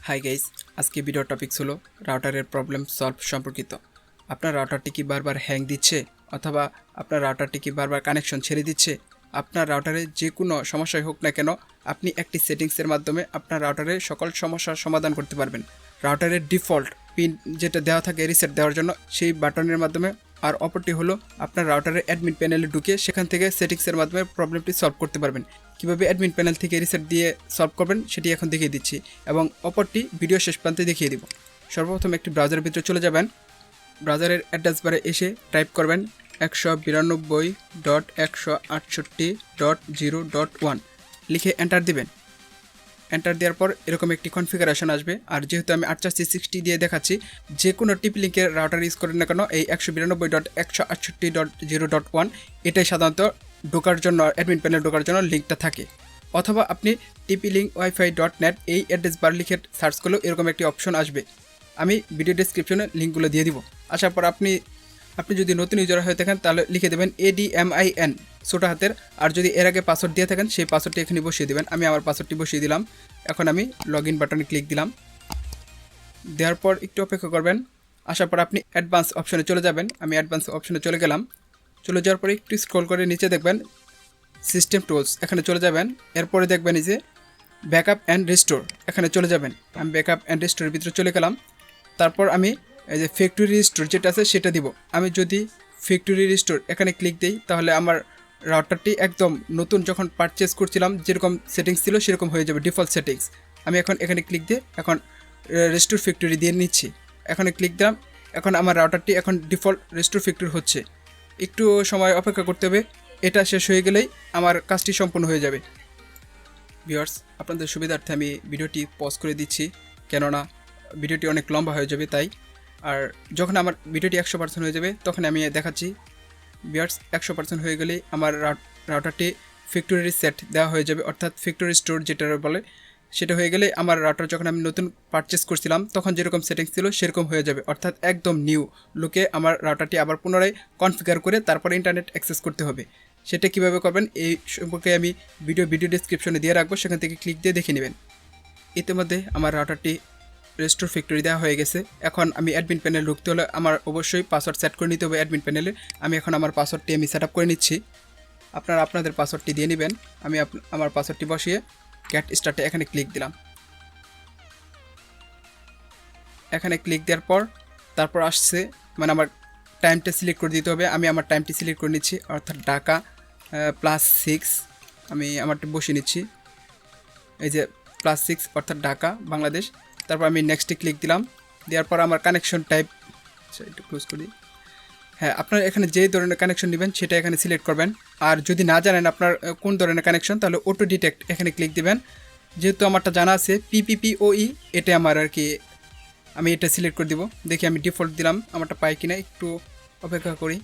Hi guys, আজকে video topic হলো রাউটারের problem solve সম্পর্কিত। আপনার রাউটারটি কি বারবার হ্যাং দিচ্ছে অথবা আপনার রাউটারটি কি বারবার কানেকশন ছেড়ে দিচ্ছে? আপনার রাউটারে যে কোনো সমস্যাই হোক না কেন, আপনি একটি সেটিংসের মাধ্যমে আপনার রাউটারের সকল সমস্যার সমাধান করতে পারবেন। রাউটারের ডিফল্ট পিন যেটা দেওয়া থাকে রিসেট দেওয়ার জন্য, সেই বাটনের মাধ্যমে। আর অপরটি হলো আপনার রাউটারের অ্যাডমিন প্যানেলে ঢুকে সেখান থেকে সেটিংসের মাধ্যমে প্রবলেমটি সলভ করতে পারবেন। কীভাবে অ্যাডমিন প্যানেল থেকে রিসেট দিয়ে সলভ করবেন সেটি এখন দেখিয়ে দিচ্ছি, এবং অপরটি ভিডিও শেষ প্রান্তে দেখিয়ে দিব। সর্বপ্রথম একটি ব্রাউজারের ভিতরে চলে যাবেন। ব্রাউজারের অ্যাড্রেস বারে এসে টাইপ করবেন 192.168.0.1 লিখে এন্টার দিবেন। এন্টার দেওয়ার পর এরকম একটি কনফিগারেশন আসবে। আর যেহেতু আমি 860 দিয়ে দেখাচ্ছি, যে কোনো টিপি লিঙ্কের রাউটার ইউজ করেন না কেন, এই 192.168.0.1 এটাই সাধারণত ঢোকার জন্য, অ্যাডমিন প্যানেল ঢোকার জন্য লিঙ্কটা থাকে। অথবা আপনি TP-Link-Wi-Fi.net এই অ্যাড্রেস বার লিখে সার্চ করলেও এরকম একটি অপশন আসবে। আমি ভিডিও ডেসক্রিপশনে লিঙ্কগুলো দিয়ে দিব। আসার পর আপনি যদি নতুন ইউজার হয়ে থাকেন তাহলে লিখে দেবেন ADMIN ছোটো হাতের। আর যদি এর আগে পাসওয়ার্ড দিয়ে থাকেন সেই পাসওয়ার্ডটি এখানে বসিয়ে দেবেন। আমি আমার পাসওয়ার্ডটি বসিয়ে দিলাম। এখন আমি লগ ইন বাটনে ক্লিক দিলাম। দেওয়ার পর একটু অপেক্ষা করবেন। আসার পর আপনি অ্যাডভান্স অপশনে চলে যাবেন। আমি অ্যাডভান্স অপশনে চলে গেলাম। চলে যাওয়ার পরে একটু স্ক্রল করে নিচে দেখবেন সিস্টেম টুলস, এখানে চলে যাবেন। এরপরে দেখবেন এই যে ব্যাকআপ অ্যান্ড রিস্টোর, এখানে চলে যাবেন। আমি ব্যাকআপ অ্যান্ড রিস্টোরের ভিতরে চলে গেলাম। তারপর আমি এই যে ফ্যাক্টরি রিস্টোর যেটা আছে সেটা দিব। আমি যদি ফ্যাক্টরি রিস্টোর এখানে ক্লিক দিই তাহলে আমার রাউটারটি একদম নতুন যখন পারচেস করছিলাম যেরকম সেটিংস ছিল সেরকম হয়ে যাবে, ডিফল্ট সেটিংস। আমি এখন এখানে ক্লিক দিয়ে এখন রিস্টোর ফ্যাক্টরি দিয়ে নিচ্ছি। এখানে ক্লিক দিলাম। এখন আমার রাউটারটি এখন ডিফল্ট রিস্টোর ফ্যাক্টরি হচ্ছে। একটু সময় অপেক্ষা করতে হবে। এটা শেষ হয়ে গেলেই আমার কাজটি সম্পূর্ণ হয়ে যাবে। ভিউয়ার্স, আপনাদের সুবিধার্থে আমি ভিডিওটি পজ করে দিচ্ছি, কেননা ভিডিওটি অনেক লম্বা হয়ে যাবে তাই। আর যখন আমার ভিডিওটি 100% হয়ে যাবে তখন আমি দেখাচ্ছি। ভিউয়ার্স, 100% হয়ে গেলেই আমার রাউটারটি ফ্যাক্টরি রিসেট দেওয়া হয়ে যাবে, অর্থাৎ ফ্যাক্টরি স্টোর যেটা বলে সেটা হয়ে গেলে আমার রাউটার যখন আমি নতুন পারচেস করছিলাম তখন যেরকম সেটিংস ছিল সেরকম হয়ে যাবে, অর্থাৎ একদম নিউ লুকে আমার রাউটারটি আবার পুনরায় কনফিগার করে তারপরে ইন্টারনেট অ্যাক্সেস করতে হবে। সেটা কীভাবে করবেন এই সম্পর্কে আমি ভিডিও ডেসক্রিপশনে দিয়ে রাখবো, সেখান থেকে ক্লিক দিয়ে দেখে নেবেন। ইতিমধ্যে আমার রাউটারটি রেস্টোর ফ্যাক্টরি দেওয়া হয়ে গেছে। এখন আমি অ্যাডমিন প্যানেল ঢুকতে হলে আমার অবশ্যই পাসওয়ার্ড সেট করে নিতে হবে অ্যাডমিন প্যানেলে। আমি এখন আমার পাসওয়ার্ডটি সেট আপ করে নিচ্ছি। আপনারা আপনাদের পাসওয়ার্ডটি দিয়ে নেবেন। আমি আমার পাসওয়ার্ডটি বসিয়ে গেট স্টার্টে এখানে ক্লিক দিলাম। এখানে ক্লিক দেওয়ার পর তারপর আসছে মানে আমার টাইমটা সিলেক্ট করে দিতে হবে। আমি আমার টাইমটি সিলেক্ট করে নিচ্ছি, অর্থাৎ ঢাকা +6 আমি আমারটা বসিয়ে নিচ্ছি। এই যে +6 অর্থাৎ ঢাকা বাংলাদেশ। তারপর আমি নেক্সটে ক্লিক দিলাম। দেওয়ার পর আমার কানেকশন টাইপ একটু ক্লোজ করি। হ্যাঁ, আপনার এখানে যে ধরনের কানেকশন নেবেন সেটা এখানে সিলেক্ট করবেন। আর যদি না জানেন আপনার কোন ধরনের কানেকশন তাহলে অটো ডিটেক্ট এখানে ক্লিক দিবেন। যেহেতু আমারটা জানা আছে PPPoE, এটা আমার আর কি, আমি এটা সিলেক্ট করে দিব। দেখি আমি ডিফল্ট দিলাম, আমারটা পাই কিনা, একটু অপেক্ষা করি।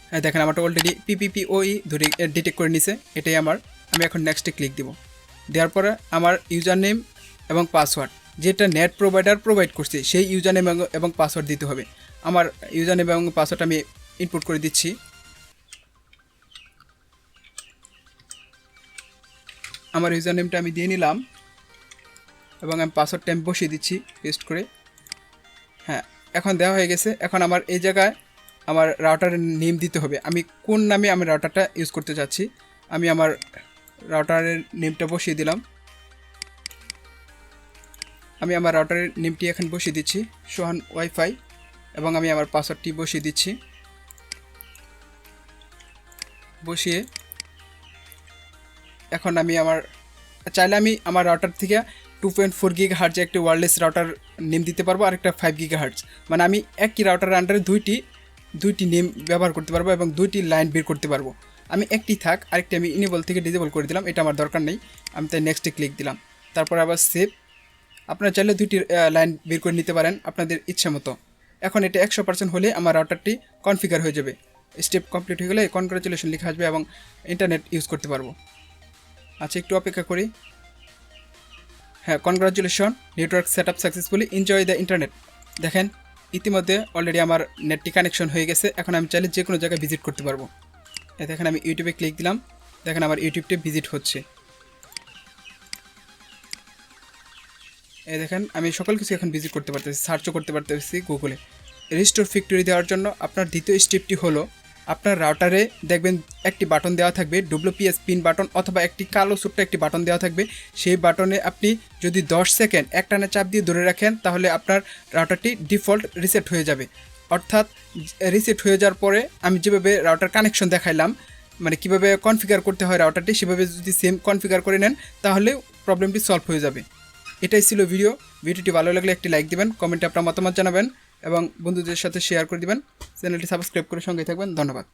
হ্যাঁ, দেখেন আমারটা অলরেডি PPPoE ধরে ডিটেক্ট করে নিছে, এটাই আমার। আমি এখন নেক্সটে ক্লিক দিব। দেওয়ার পরে আমার ইউজার নেম এবং পাসওয়ার্ড যেটা নেট প্রোভাইডার প্রোভাইড করছে সেই ইউজার নেম এবং পাসওয়ার্ড দিতে হবে। আমার ইউজার নেম এবং পাসওয়ার্ড আমি ইনপুট করে দিচ্ছি। আমার ইউজার নেমটা আমি দিয়ে নিলাম এবং আমি পাসওয়ার্ডটা আমি বসিয়ে দিচ্ছি পেস্ট করে। হ্যাঁ, এখন দেওয়া হয়ে গেছে। এখন আমার এই জায়গায় আমার রাউটারের নেম দিতে হবে। আমি কোন নামে আমি রাউটারটা ইউজ করতে চাচ্ছি, আমি আমার রাউটারের নেমটা বসিয়ে দিলাম। আমি আমার রাউটারের নেমটি এখন বসিয়ে দিচ্ছি সোহান ওয়াইফাই, এবং আমি আমার পাসওয়ার্ডটি বসিয়ে দিচ্ছি। বসিয়ে এখন আমি চাইলে আমি আমার রাউটার থেকে 2.4 GHz একটি ওয়্যারলেস রাউটার নেম দিতে পারবো, আর একটা 5 GHz। মানে আমি একই রাউটারের আন্ডারে দুইটি নেম ব্যবহার করতে পারবো এবং দুইটি লাইন বের করতে পারবো। আমি একটি থাক, আরেকটি আমি ইনেবল থেকে ডিসেবল করে দিলাম, এটা আমার দরকার নেই। আমি তাই নেক্সটে ক্লিক দিলাম। তারপর আবার সেভ। আপনারা চাইলে দুইটি লাইন বের করে নিতে পারেন আপনাদের ইচ্ছা মতো। এখন এটা 100% হলে আমার রাউটারটি কনফিগার হয়ে যাবে। স্টেপ কমপ্লিট হয়ে গেলে কনগ্রাচুলেশন লেখা আসবে এবং ইন্টারনেট ইউজ করতে পারবো। আচ্ছা, একটু অপেক্ষা করি। হ্যাঁ, congratulation, network set up successfully, enjoy the internet. দেখেন ইতিমধ্যে অলরেডি আমার নেটটি কানেকশন হয়ে গেছে। এখন আমি চাইলে যে কোনো জায়গায় ভিজিট করতে পারবো। দেখেন আমি ইউটিউবে ক্লিক দিলাম, দেখেন আমার ইউটিউবটি ভিজিট হচ্ছে। এই দেখেন আমি সকল কিছু এখন ভিজিট করতে পারতেছি, সার্চও করতে পারতেছি গুগলে। রিস্টোর ফ্যাক্টরি দেওয়ার জন্য আপনার দ্বিতীয় স্টেপটি হলো আপনার রাউটারে দেখবেন একটি বাটন দেওয়া থাকবে WPS পিন বাটন, অথবা একটি কালো ছোট্ট একটি বাটন দেওয়া থাকবে। সেই বাটনে আপনি যদি 10 সেকেন্ড একটানে চাপ দিয়ে ধরে রাখেন তাহলে আপনার রাউটারটি ডিফল্ট রিসেট হয়ে যাবে। অর্থাৎ রিসেট হয়ে যাওয়ার পরে আমি যেভাবে রাউটার কানেকশন দেখাইলাম, মানে কীভাবে কনফিগার করতে হয় রাউটারটি, সেভাবে যদি সেম কনফিগার করে নেন তাহলে প্রবলেমটি সলভ হয়ে যাবে। এটাই ছিল ভিডিওটি ভালো লাগলে একটি লাইক দিবেন, কমেন্টে আপনার মতামত জানাবেন এবং বন্ধুদের সাথে শেয়ার করে দিবেন। চ্যানেলটি সাবস্ক্রাইব করে সঙ্গে থাকবেন। ধন্যবাদ।